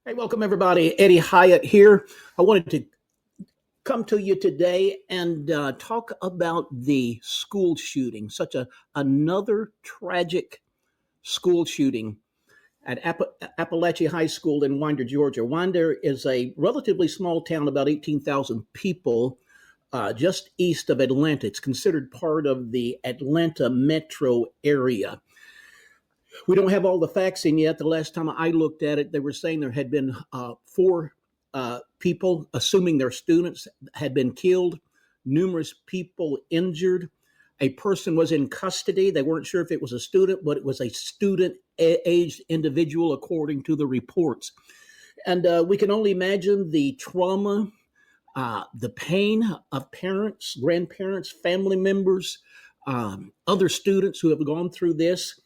Hey, welcome everybody. Eddie Hyatt here. I wanted to come to you today and talk about the school shooting. Another tragic school shooting at Apalachee High School in Winder, Georgia. Winder is a relatively small town, about 18,000 people, just east of Atlanta. It's considered part of the Atlanta metro area. We don't have all the facts in yet. The last time I looked at it, they were saying there had been four people, assuming they're students, had been killed, numerous people injured. A person was in custody. They weren't sure if it was a student, but it was a student aged individual, according to the reports. And we can only imagine the trauma, the pain of parents, grandparents, family members, other students who have gone through this.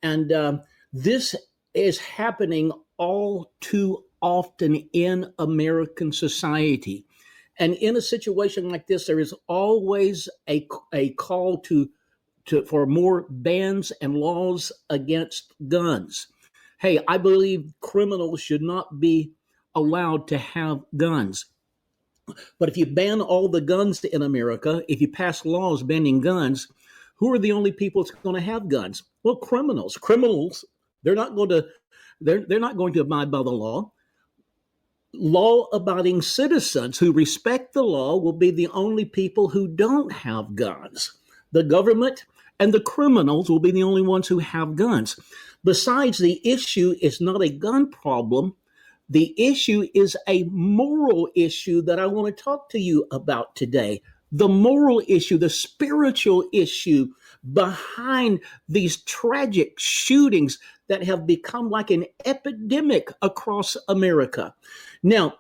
And this is happening all too often in American society. And in a situation like this, there is always a call for more bans and laws against guns. Hey, I believe criminals should not be allowed to have guns. But if you ban all the guns in America, if you pass laws banning guns, who are the only people that's going to have guns? Well, criminals. Criminals, they're not going to they're not going to abide by the law. Law-abiding citizens who respect the law will be the only people who don't have guns. The government and the criminals will be the only ones who have guns. Besides, the issue is not a gun problem. The issue is a moral issue that I want to talk to you about today. The moral issue, the spiritual issue behind these tragic shootings that have become like an epidemic across America. Now,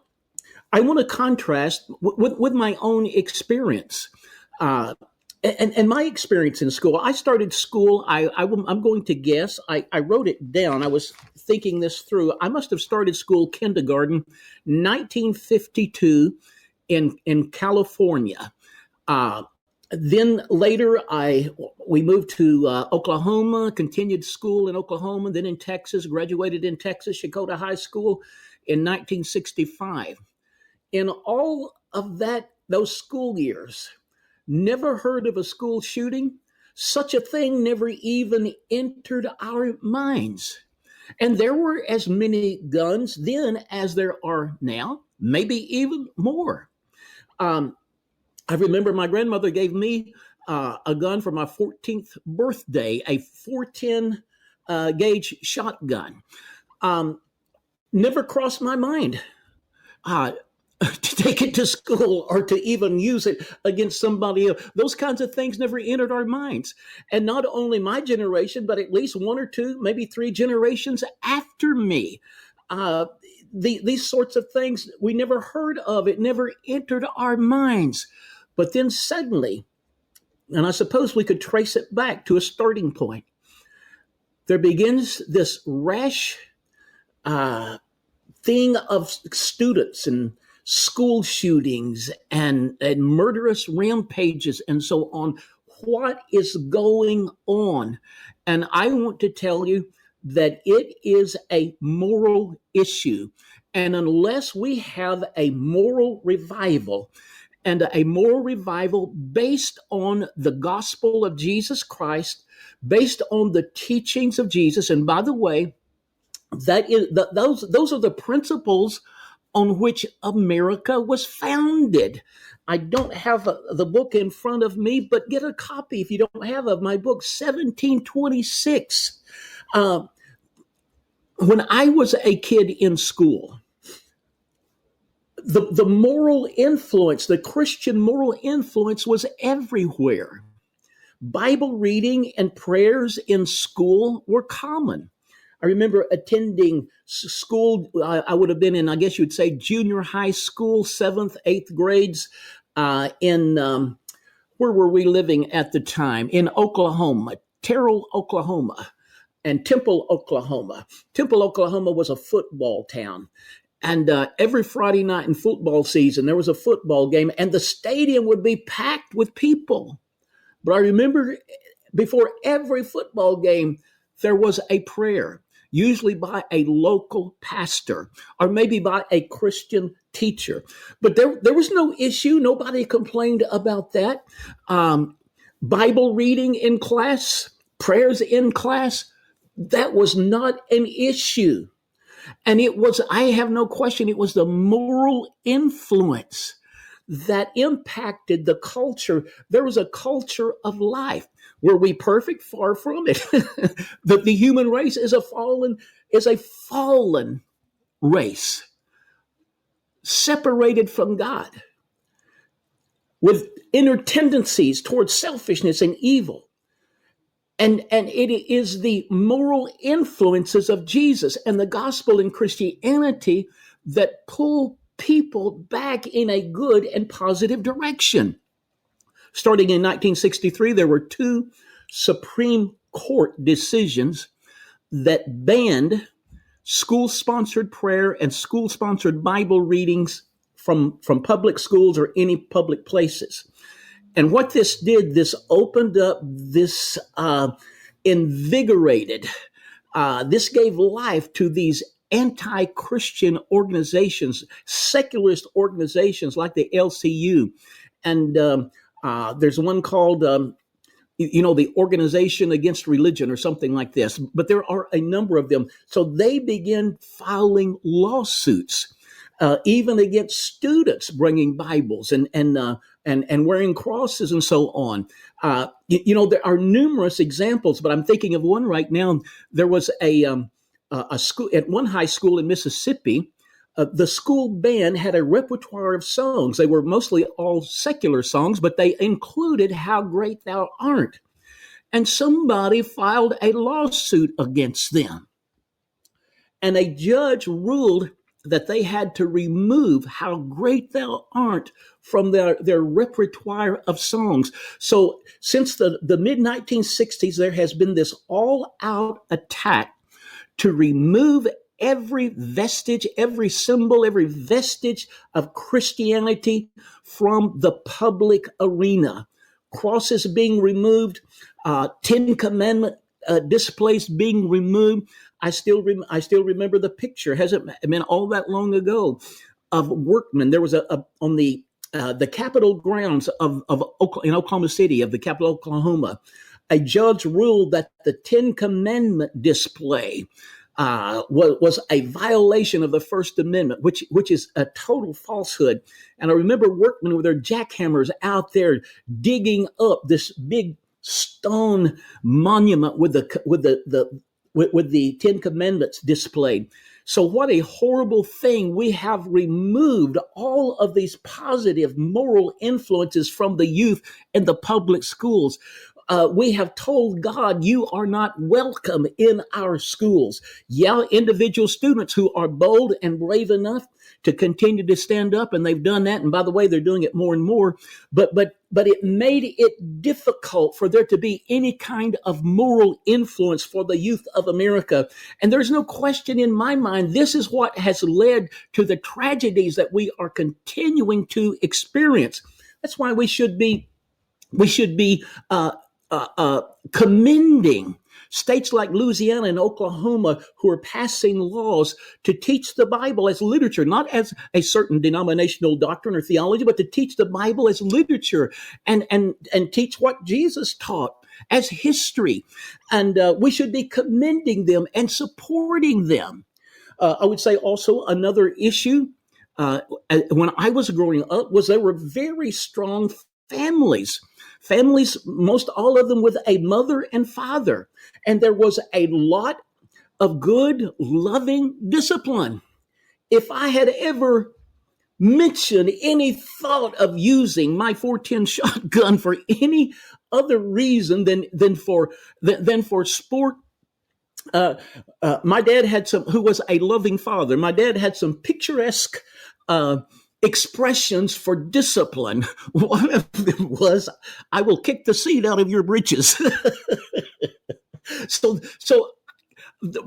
I want to contrast with my own experience. And my experience in school, I started school, I'm going to guess, I wrote it down. I was thinking this through. I must have started school kindergarten 1952 in California. Then later, we moved to Oklahoma, continued school in Oklahoma, then in Texas, graduated in Texas, Shakota High School in 1965. In all of those school years, never heard of a school shooting. Such a thing never even entered our minds. And there were as many guns then as there are now, maybe even more. I remember my grandmother gave me a gun for my 14th birthday, a 410 gauge shotgun. Never crossed my mind to take it to school or to even use it against somebody else. Those kinds of things never entered our minds. And not only my generation, but at least one or two, maybe three generations after me. These sorts of things we never heard of. It never entered our minds. But then suddenly, and I suppose we could trace it back to a starting point, there begins this rash thing of students and school shootings and murderous rampages and so on. What is going on? And I want to tell you that it is a moral issue. And unless we have a moral revival, and a moral revival based on the gospel of Jesus Christ, based on the teachings of Jesus. And by the way, those are the principles on which America was founded. I don't have the book in front of me, but get a copy if you don't have of my book, 1726. When I was a kid in school, the moral influence, the Christian moral influence was everywhere. Bible reading and prayers in school were common. I remember attending school. I would have been in, I guess you'd say, junior high school, 7th, 8th grades in, where were we living at the time? In Oklahoma, Terrell, Oklahoma, and Temple, Oklahoma. Temple, Oklahoma was a football town. And every Friday night in football season, there was a football game, and the stadium would be packed with people. But I remember before every football game, there was a prayer. usually by a local pastor or maybe by a Christian teacher. But there was no issue. Nobody complained about that. Um, Bible reading in class, prayers in class, that was not an issue. And it was, I have no question, it was the moral influence that impacted the culture. There was a culture of life. Were we perfect? Far from it. The human race is a fallen race, separated from God, with inner tendencies towards selfishness and evil. And it is the moral influences of Jesus and the gospel and Christianity that pull people back in a good and positive direction. Starting in 1963, there were two Supreme Court decisions that banned school-sponsored prayer and school-sponsored Bible readings from public schools or any public places. And what this did, this opened up, this invigorated, this gave life to these anti-Christian organizations, secularist organizations like the LCU. And there's one called, the Organization Against Religion or something like this. But there are a number of them. So they began filing lawsuits, even against students bringing Bibles and wearing crosses and so on. There are numerous examples, but I'm thinking of one right now. There was a school at one high school in Mississippi. The school band had a repertoire of songs. They were mostly all secular songs, but they included How Great Thou Art. And somebody filed a lawsuit against them. And a judge ruled that they had to remove How Great Thou Art from their repertoire of songs. So since the mid-1960s, there has been this all-out attack to remove every vestige, every symbol, every vestige of Christianity from the public arena. Crosses being removed, Ten Commandment displays being removed. I still remember the picture. Hasn't been all that long ago of workmen. There was on the Capitol grounds in Oklahoma City, of the capital Oklahoma. A judge ruled that the Ten Commandment display was a violation of the First Amendment, which is a total falsehood. And I remember workmen with their jackhammers out there digging up this big stone monument with the Ten Commandments displayed. So what a horrible thing. We have removed all of these positive moral influences from the youth in the public schools. We have told God, you are not welcome in our schools. Yeah, individual students who are bold and brave enough to continue to stand up, and they've done that. And by the way, they're doing it more and more. But it made it difficult for there to be any kind of moral influence for the youth of America. And there's no question in my mind, this is what has led to the tragedies that we are continuing to experience. That's why we should be commending states like Louisiana and Oklahoma who are passing laws to teach the Bible as literature, not as a certain denominational doctrine or theology, but to teach the Bible as literature and teach what Jesus taught as history. And we should be commending them and supporting them. I would say also another issue when I was growing up was there were very strong families, most all of them with a mother and father. And there was a lot of good, loving discipline. If I had ever mentioned any thought of using my 410 shotgun for any other reason than for sport, my dad had who was a loving father. My dad had some picturesque expressions for discipline. One of them was, I will kick the seat out of your britches. So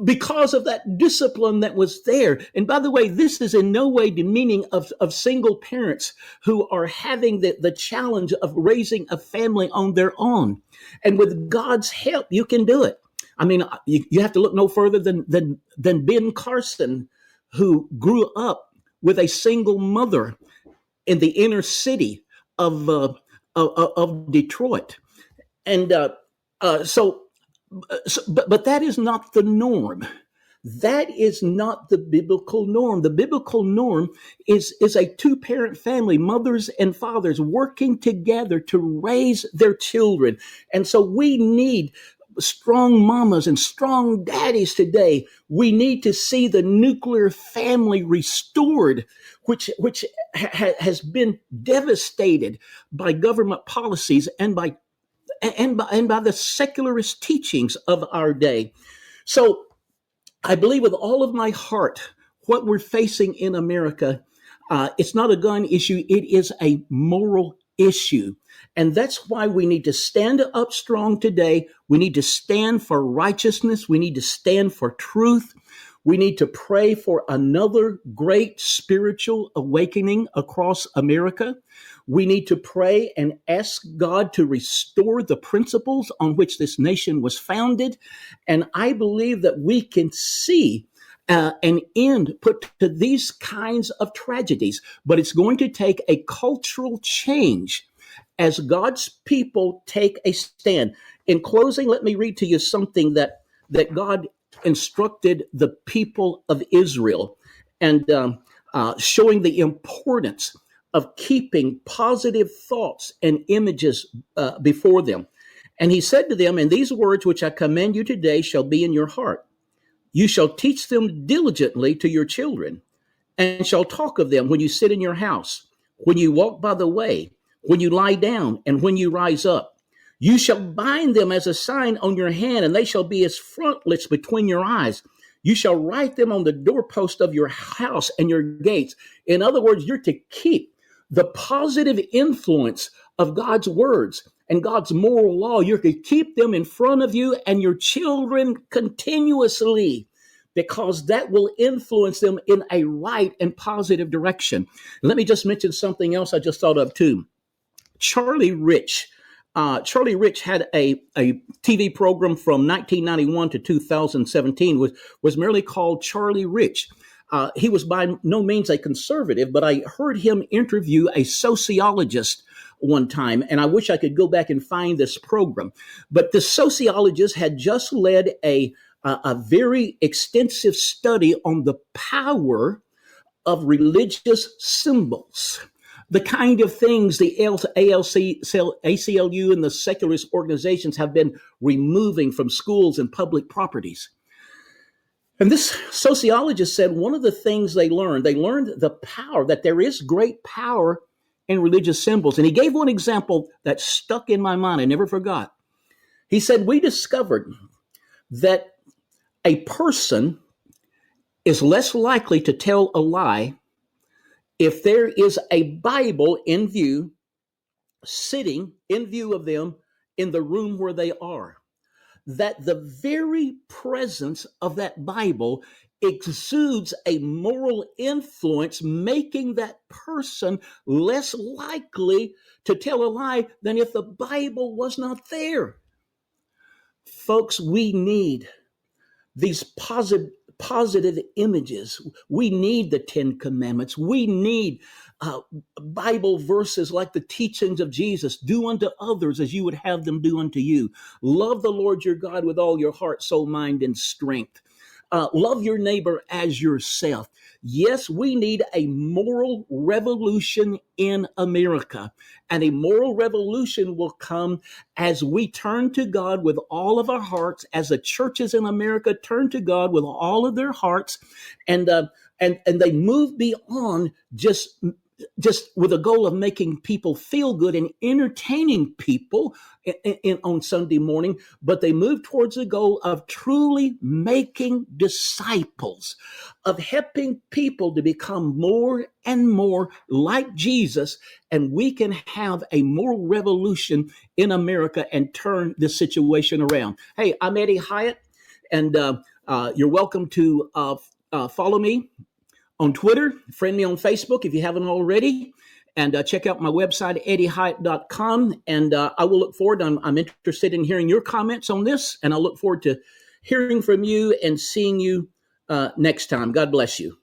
because of that discipline that was there. And by the way, this is in no way demeaning of single parents who are having the challenge of raising a family on their own. And with God's help, you can do it. I mean, you have to look no further than Ben Carson, who grew up with a single mother in the inner city of Detroit, and but that is not the norm. That is not the biblical norm. The biblical norm is a two-parent family, mothers and fathers working together to raise their children. And so we need strong mamas and strong daddies today. We need to see the nuclear family restored, which has been devastated by government policies and by the secularist teachings of our day. So I believe with all of my heart, what we're facing in America, it's not a gun issue, it is a moral issue. And that's why we need to stand up strong today. We need to stand for righteousness. We need to stand for truth. We need to pray for another great spiritual awakening across America. We need to pray and ask God to restore the principles on which this nation was founded. And I believe that we can see an end put to these kinds of tragedies. But it's going to take a cultural change as God's people take a stand. In closing, let me read to you something that God instructed the people of Israel, and showing the importance of keeping positive thoughts and images before them. And he said to them, "And these words which I command you today shall be in your heart. You shall teach them diligently to your children, and shall talk of them when you sit in your house, when you walk by the way, when you lie down, and when you rise up. You shall bind them as a sign on your hand, and they shall be as frontlets between your eyes. You shall write them on the doorpost of your house and your gates." In other words, you're to keep the positive influence of God's words and God's moral law. You're to keep them in front of you and your children continuously, because that will influence them in a right and positive direction. Let me just mention something else I just thought of too. Charlie Rich had a TV program from 1991 to 2017, was merely called Charlie Rich. He was by no means a conservative, but I heard him interview a sociologist one time, and I wish I could go back and find this program. But the sociologist had just led a very extensive study on the power of religious symbols, the kind of things the ACLU and the secularist organizations have been removing from schools and public properties. And this sociologist said one of the things they learned the power, that there is great power in religious symbols. And he gave one example that stuck in my mind. I never forgot. He said, "We discovered that a person is less likely to tell a lie if there is a Bible in view, sitting in view of them in the room where they are. That the very presence of that Bible exudes a moral influence, making that person less likely to tell a lie than if the Bible was not there." Folks, we need these positive images. We need the 10 Commandments. We need Bible verses like the teachings of Jesus. Do unto others as you would have them do unto you. Love the Lord your God with all your heart, soul, mind, and strength. Love your neighbor as yourself. Yes, we need a moral revolution in America. And a moral revolution will come as we turn to God with all of our hearts, as the churches in America turn to God with all of their hearts, and they move beyond just with a goal of making people feel good and entertaining people on Sunday morning, but they move towards the goal of truly making disciples, of helping people to become more and more like Jesus, and we can have a moral revolution in America and turn this situation around. Hey, I'm Eddie Hyatt, and you're welcome to follow me on Twitter, friend me on Facebook if you haven't already, and check out my website, eddiehyatt.com. And I will look forward. I'm interested in hearing your comments on this, and I look forward to hearing from you and seeing you next time. God bless you.